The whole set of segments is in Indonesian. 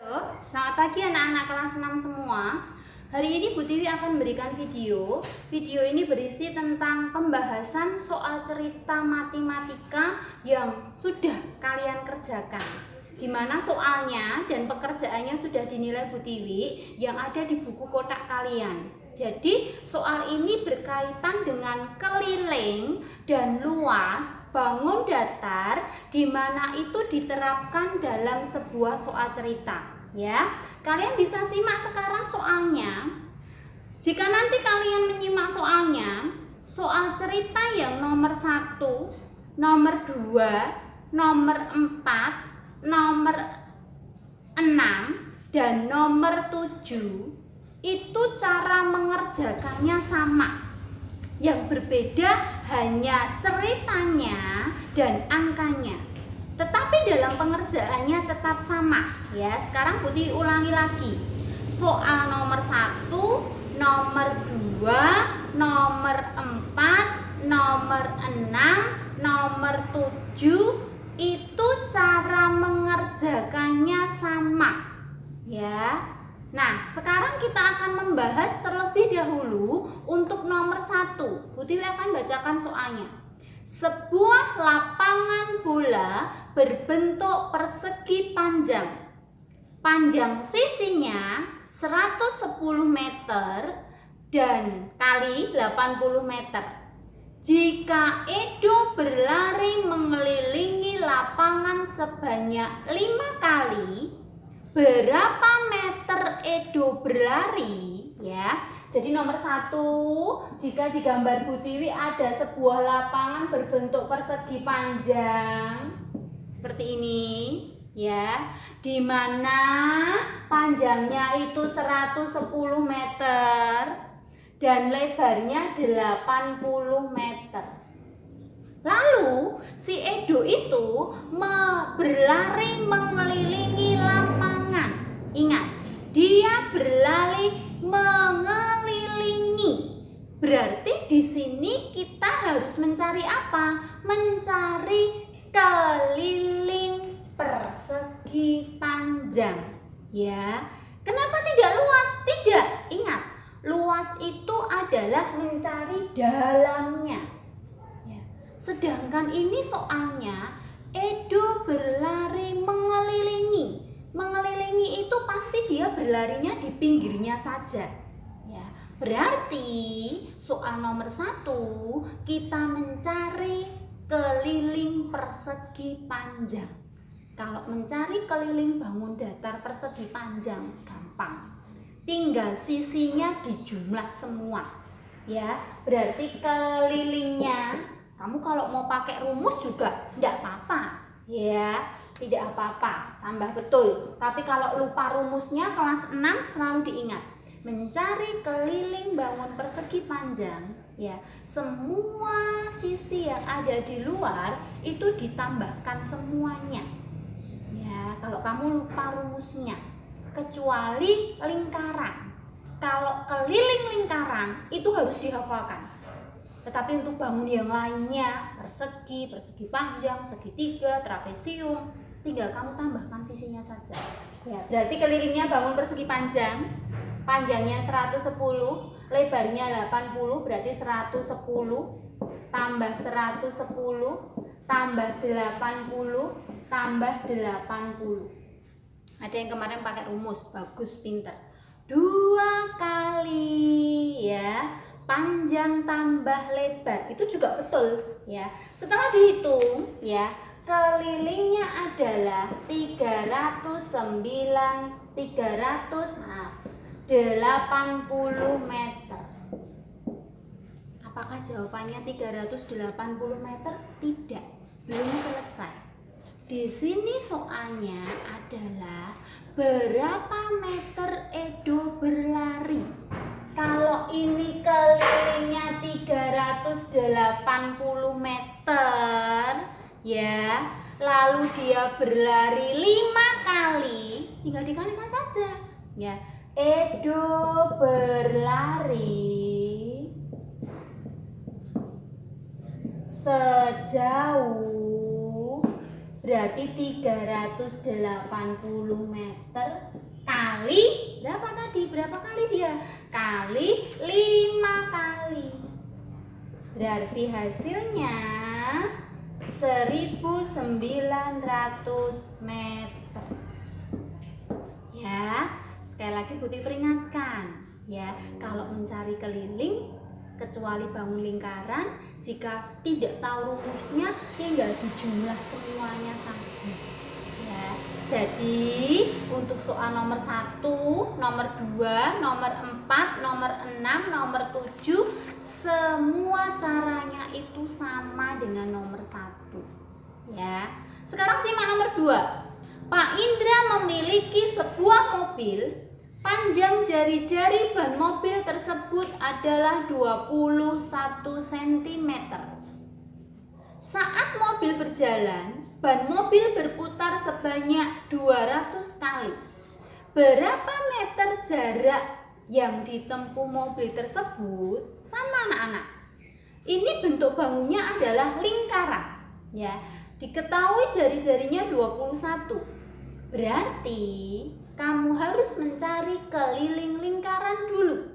Halo, selamat pagi anak-anak kelas 6 semua. Hari ini Bu Tiwi akan memberikan video. Video ini berisi tentang pembahasan soal cerita matematika yang sudah kalian kerjakan. Di mana soalnya dan pekerjaannya sudah dinilai Bu Tiwi yang ada di buku kotak kalian. Jadi soal ini berkaitan dengan keliling dan luas, bangun datar, di mana itu diterapkan dalam sebuah soal cerita. Ya, kalian bisa simak sekarang soalnya. Jika nanti kalian menyimak soalnya, soal cerita yang nomor 1, nomor 2, nomor 4, nomor 6, dan nomor 7 itu cara mengerjakannya sama. Yang berbeda hanya ceritanya dan angkanya. Tetapi dalam pengerjaannya tetap sama. Ya, sekarang Putih ulangi lagi. Soal nomor 1, nomor 2, nomor 4, nomor 6, nomor 7 itu cara mengerjakannya sama. Ya. Nah, sekarang kita akan membahas terlebih dahulu untuk nomor 1. Bu Tiwi akan bacakan soalnya. Sebuah lapangan bola berbentuk persegi panjang. Panjang sisinya 110 meter dan kali 80 meter. Jika Edo berlari mengelilingi lapangan sebanyak 5 kali, berapa meter Edo berlari? Ya, jadi nomor 1, jika di gambar Bu Tiwi ada sebuah lapangan berbentuk persegi panjang seperti ini, ya, di mana panjangnya itu 110 meter dan lebarnya 80 meter. Lalu si Edo itu berlari mengelilingi lapangan. Ingat, dia berlari mengelilingi. Berarti di sini kita harus mencari apa? Mencari keliling persegi panjang. Ya. Kenapa tidak luas? Tidak. Ingat, luas itu adalah mencari dalamnya. Ya. Sedangkan ini soalnya Edo berlari mengelilingi. Mengelilingi itu pasti dia berlarinya di pinggirnya saja. Ya, berarti soal nomor 1 kita mencari keliling persegi panjang. Kalau mencari keliling bangun datar persegi panjang gampang. Tinggal sisinya dijumlah semua. Ya, berarti kelilingnya kamu kalau mau pakai rumus juga tidak apa-apa. Ya, tidak apa-apa, tambah betul. Tapi kalau lupa rumusnya kelas 6 selalu diingat. Mencari keliling bangun persegi panjang, ya, semua sisi yang ada di luar itu ditambahkan semuanya. Ya, kalau kamu lupa rumusnya, kecuali lingkaran. Kalau keliling lingkaran itu harus dihafalkan. Tetapi untuk bangun yang lainnya, persegi, persegi panjang, segitiga, trapesium, tinggal kamu tambahkan sisinya saja. Ya, berarti kelilingnya bangun persegi panjang, panjangnya 110, lebarnya 80, berarti 110 tambah 110 tambah 80 tambah 80. Ada yang kemarin pakai rumus, bagus, pinter. 2 kali, ya, panjang tambah lebar, itu juga betul, ya. Setelah dihitung, ya, kelilingnya adalah 80 meter. Apakah jawabannya 380 meter? Tidak, belum selesai. Di sini soalnya adalah berapa meter Edo berlari. Kalau ini kelilingnya 380 meter, ya, lalu dia berlari 5 kali, tinggal dikalikan saja. Ya, Edo berlari sejauh berarti 380 meter kali berapa tadi? Berapa kali dia? Kali 5 kali. Berarti hasilnya 1900 meter. Ya, sekali lagi Putih peringatkan ya, kalau mencari keliling kecuali bangun lingkaran, jika tidak tahu rumusnya tinggal dijumlah semuanya saja ya. Jadi untuk soal nomor 1, nomor 2, nomor 4, nomor 6, nomor 7 semua caranya itu sama dengan nomor 1 ya. Sekarang simak nomor 2. Pak Indra memiliki sebuah mobil. Panjang jari-jari ban mobil tersebut adalah 21 cm. Saat mobil berjalan, ban mobil berputar sebanyak 200 kali. Berapa meter jarak yang ditempuh mobil tersebut? Sama anak-anak. Ini bentuk bangunnya adalah lingkaran. Ya, diketahui jari-jarinya 21. Berarti kamu harus mencari keliling lingkaran dulu.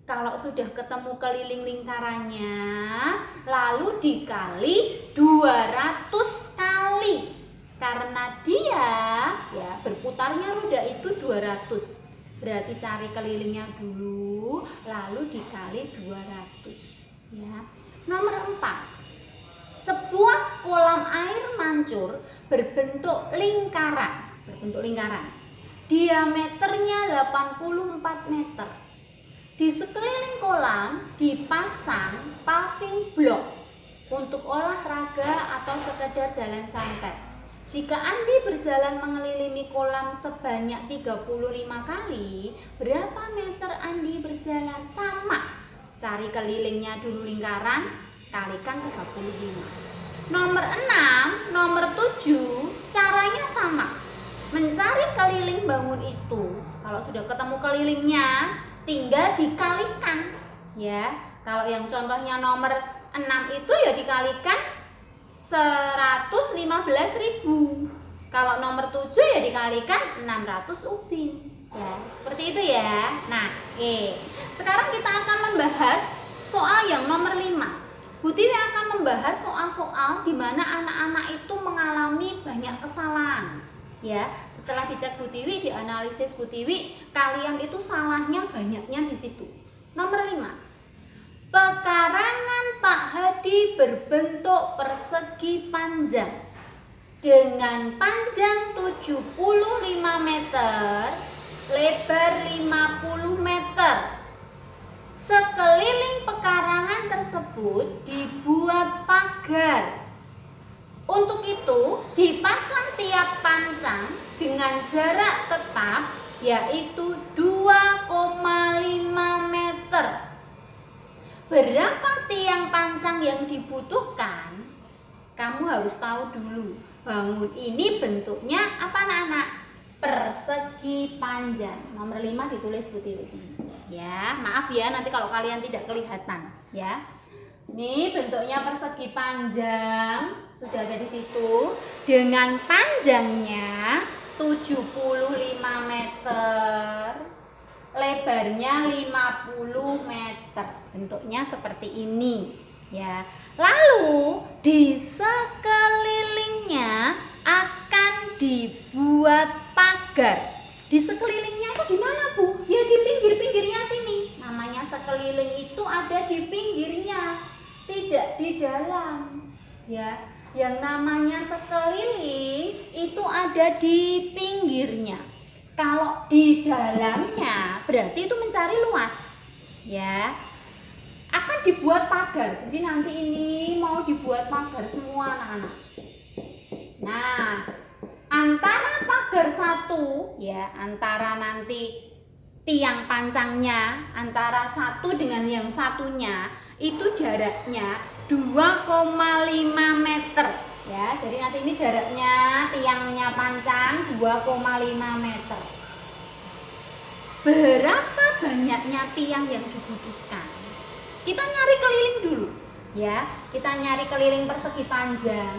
Kalau sudah ketemu keliling lingkarannya, lalu dikali 200 kali. Karena dia ya berputarnya roda itu 200. Berarti cari kelilingnya dulu, lalu dikali 200 ya. Nomor 4. Sebuah kolam air mancur berbentuk lingkaran. Diameternya 84 meter. Di sekeliling kolam dipasang paving block untuk olahraga atau sekedar jalan santai. Jika Andi berjalan mengelilingi kolam sebanyak 35 kali, berapa meter Andi berjalan? Sama. Cari kelilingnya dulu lingkaran, kalikan 35. Nomor 6, nomor 7, caranya sama. Mencari keliling bangun itu, kalau sudah ketemu kelilingnya tinggal dikalikan ya. Kalau yang contohnya nomor 6 itu ya dikalikan 115.000. Kalau nomor 7 ya dikalikan 600 ubin ya, seperti itu ya. Nah, sekarang kita akan membahas soal yang nomor 5. Bu Tiwi akan membahas soal-soal di mana anak-anak itu mengalami banyak kesalahan. Ya, setelah dicek Bu Tiwi, dianalisis Bu Tiwi, kalian itu salahnya banyaknya di situ. Nomor 5. Pekarangan Pak Hadi berbentuk persegi panjang dengan panjang 75 meter, lebar 50 meter. Sekeliling pekarangan tersebut dibuat pagar. Untuk itu dipasang tiap pancang dengan jarak tetap yaitu 2,5 meter. Berapa tiang pancang yang dibutuhkan? Kamu harus tahu dulu. Bangun ini bentuknya apa anak-anak? Persegi panjang. Nomor 5 ditulis Bu Tiwi sini. Ya, maaf ya nanti kalau kalian tidak kelihatan ya. Ini bentuknya persegi panjang, sudah ada di situ dengan panjangnya 75 meter, lebarnya 50 meter. Bentuknya seperti ini ya. Lalu di sekelilingnya akan dibuat pagar. Di sekelilingnya itu di mana, Bu? Ya di pinggir-pinggirnya sini. Namanya sekeliling itu ada di pinggirnya, tidak di dalam. Ya, yang namanya sekeliling itu ada di pinggirnya. Kalau di dalamnya berarti itu mencari luas. Ya. Akan dibuat pagar. Jadi nanti ini mau dibuat pagar semua anak-anak. Nah, antara pagar satu ya, antara nanti tiang pancangnya antara satu dengan yang satunya itu jaraknya 2,5 meter ya. Jadi nanti ini jaraknya tiangnya pancang 2,5 meter. Berapa banyaknya tiang yang dibutuhkan? Kita nyari keliling dulu ya. Kita nyari keliling persegi panjang.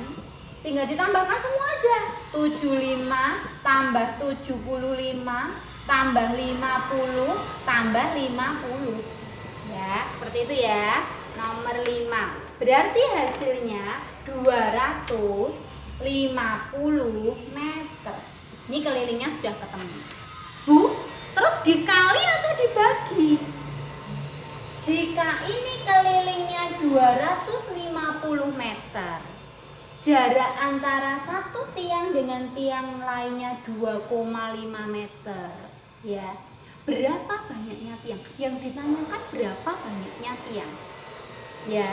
tinggal ditambahkan semua aja. 75 tambah 75 tambah 50 tambah 50. Ya, seperti itu ya. Nomor 5. Berarti hasilnya 250 meter. Ini kelilingnya sudah ketemu. Bu, terus dikali atau dibagi? Jika ini kelilingnya 250 meter, jarak antara satu tiang dengan tiang lainnya 2,5 meter. Ya, berapa banyaknya tiang? Yang ditanyakan berapa banyaknya tiang? Ya,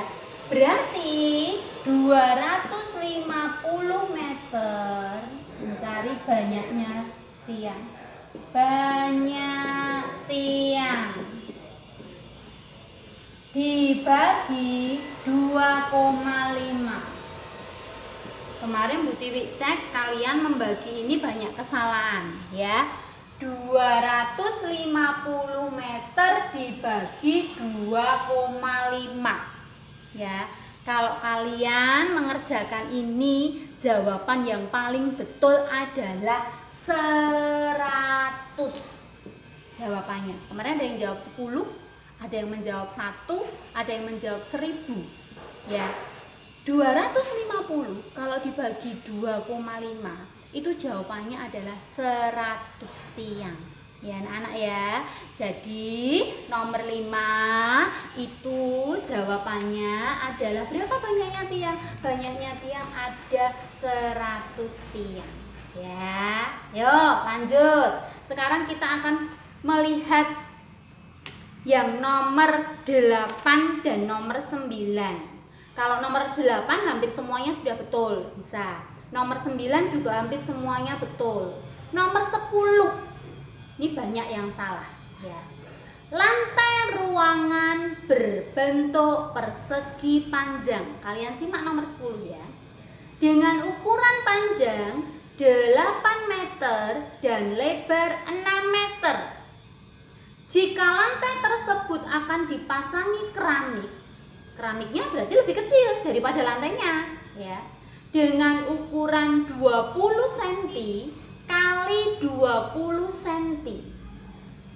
berarti 250 meter mencari banyaknya tiang. Banyak tiang dibagi 2,5. Kemarin Bu Tiwi cek kalian membagi ini banyak kesalahan ya. 250 meter dibagi 2,5 ya. Kalau kalian mengerjakan ini, jawaban yang paling betul adalah 100 jawabannya. Kemarin ada yang jawab 10, ada yang menjawab 1, ada yang menjawab 1000 ya. 250 kalau dibagi 2,5 itu jawabannya adalah 100 tiang ya anak-anak ya. Jadi nomor 5 itu jawabannya adalah berapa banyaknya tiang? Banyaknya tiang ada 100 tiang ya. Yuk lanjut. Sekarang kita akan melihat yang nomor 8 dan nomor 9. Kalau nomor 8 hampir semuanya sudah betul, bisa. Nomor 9 juga hampir semuanya betul. Nomor 10 ini banyak yang salah ya. Lantai ruangan berbentuk persegi panjang. Kalian simak nomor 10 ya. Dengan ukuran panjang 8 meter dan lebar 6 meter. Jika lantai tersebut akan dipasangi keramik, keramiknya berarti lebih kecil daripada lantainya ya. Dengan ukuran 20 cm kali 20 cm.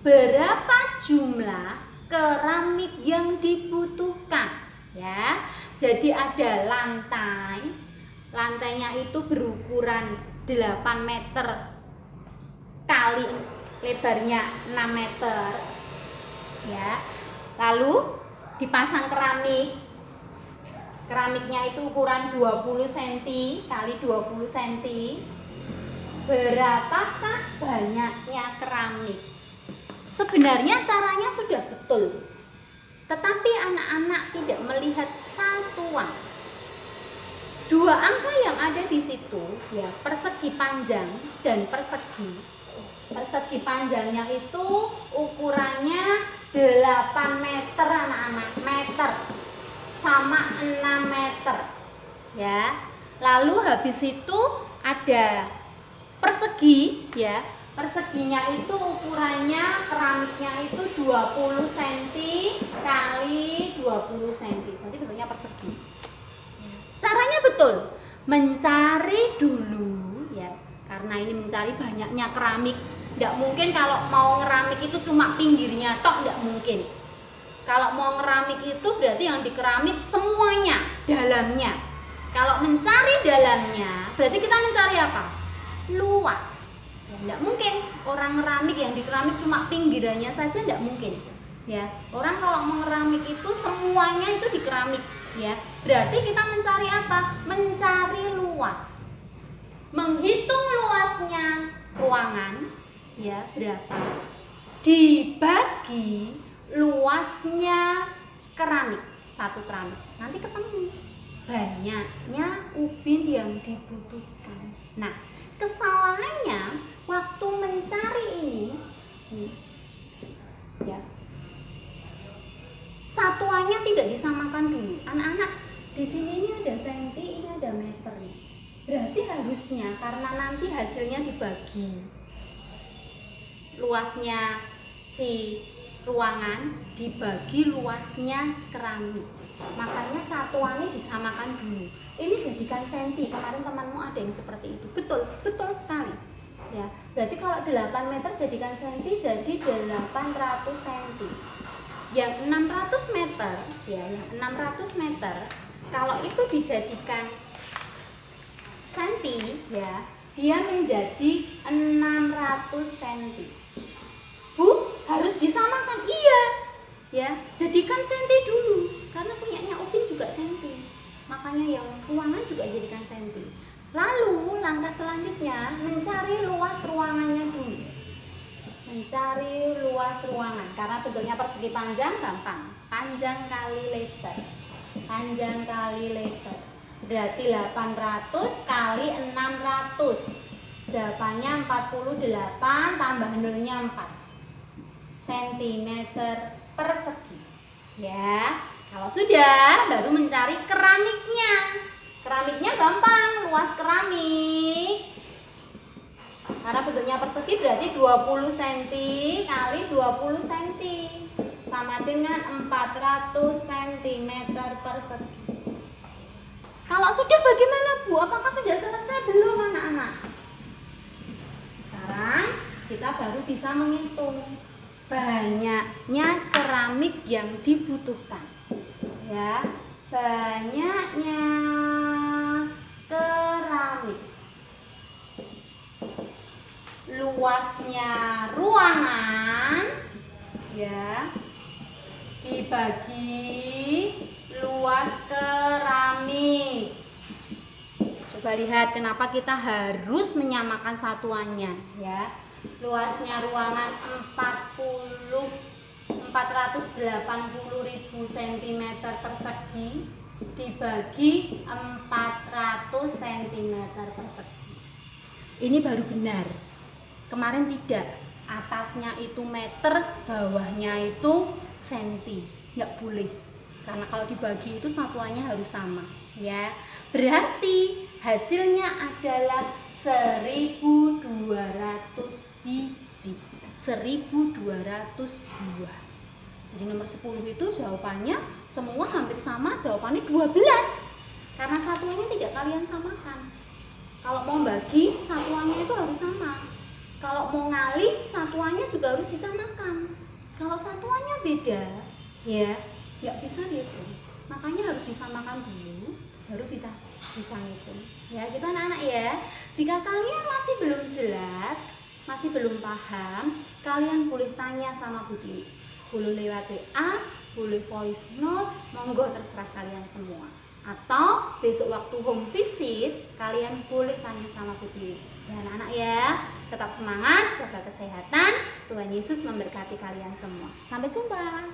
Berapa jumlah keramik yang dibutuhkan ya. Jadi ada lantai. Lantainya itu berukuran 8 meter kali lebarnya 6 meter ya. Lalu dipasang keramik. Keramiknya itu ukuran 20 cm kali 20 cm. Berapakah banyaknya keramik? Sebenarnya caranya sudah betul, tetapi anak-anak tidak melihat satuan. Dua angka yang ada di situ ya, persegi panjang dan persegi. Persegi panjangnya itu ukurannya 8 meter anak-anak, meter sama 6 meter ya. Lalu habis itu ada persegi ya. Perseginya itu ukurannya keramiknya itu 20 cm kali 20 cm. Nanti bentuknya persegi. Caranya betul, mencari dulu ya. Karena ini mencari banyaknya keramik. Tidak mungkin kalau mau ngeramik itu cuma pinggirnya tok, tidak mungkin. Kalau mau ngeramik itu berarti yang di keramik semuanya, dalamnya. Kalau mencari dalamnya, berarti kita mencari apa? Luas. Ya, tidak mungkin orang ngeramik yang di keramik cuma pinggirannya saja, tidak mungkin. Ya, orang kalau mau ngeramik itu semuanya itu di keramik. Ya, berarti kita mencari apa? Mencari luas. Menghitung luasnya ruangan. Ya, berapa? Dibagi luasnya keramik, satu keramik. Nanti ketemu banyaknya ubin yang dibutuhkan. Nah, kesalahannya waktu mencari ini ya, satuannya tidak disamakan dulu. Anak-anak, di sini ini ada senti, ini ada meter. Berarti harusnya karena nanti hasilnya dibagi, luasnya si ruangan dibagi luasnya keramik, makanya satuannya disamakan dulu. ini jadikan senti. Kemarin temanmu ada yang seperti itu. Betul, betul sekali. Ya, berarti kalau 8 meter jadikan senti jadi 800 senti. Yang 600 meter, ya, yang 600 meter kalau itu dijadikan senti, ya, dia menjadi 600 senti. Bu, harus disamakan. Iya. Ya, jadikan senti dulu karena punyanya Upin juga senti. Makanya yang ruangan juga jadikan senti. Lalu langkah selanjutnya mencari luas ruangannya dulu. Mencari luas ruangan karena bentuknya persegi panjang gampang. Panjang kali lebar. Panjang kali lebar. Berarti 800 kali 600. Jawabannya 48 tambah nolnya 4 cm persegi. Ya, kalau sudah baru mencari keramiknya. Keramiknya gampang, luas keramik. Karena bentuknya persegi berarti 20 cm kali 20 cm sama dengan 400 cm persegi. Kalau sudah bagaimana Bu? Apakah sudah selesai belum anak-anak? Sekarang kita baru bisa menghitung banyaknya keramik yang dibutuhkan. Ya, banyaknya keramik. Luasnya ruangan, ya, dibagi luas keramik. Coba lihat kenapa kita harus menyamakan satuannya, ya. Luasnya ruangan 480.000 cm persegi dibagi 400 cm persegi. Ini baru benar. Kemarin tidak. Atasnya itu meter, bawahnya itu senti. Nggak boleh. Karena kalau dibagi itu satuannya harus sama, ya. Berarti hasilnya adalah 1200 biji. 1200 buah. Jadi nomor 10 itu jawabannya semua hampir sama, jawabannya 12. Karena satuannya tidak kalian samakan. Kalau mau bagi, satuannya itu harus sama. Kalau mau ngali, satuannya juga harus disamakan. Kalau satuannya beda, ya nggak bisa dihitung. Makanya harus disamakan dulu, baru kita bisa ngitung. Ya, gitu anak-anak ya. Jika kalian masih belum jelas, masih belum paham, kalian boleh tanya sama Bu Tini. Boleh lewat WA, boleh voice note, monggo terserah kalian semua. Atau besok waktu home visit, kalian boleh tanya sama Bu Tini. Ya anak-anak ya, tetap semangat, jaga kesehatan. Tuhan Yesus memberkati kalian semua. Sampai jumpa.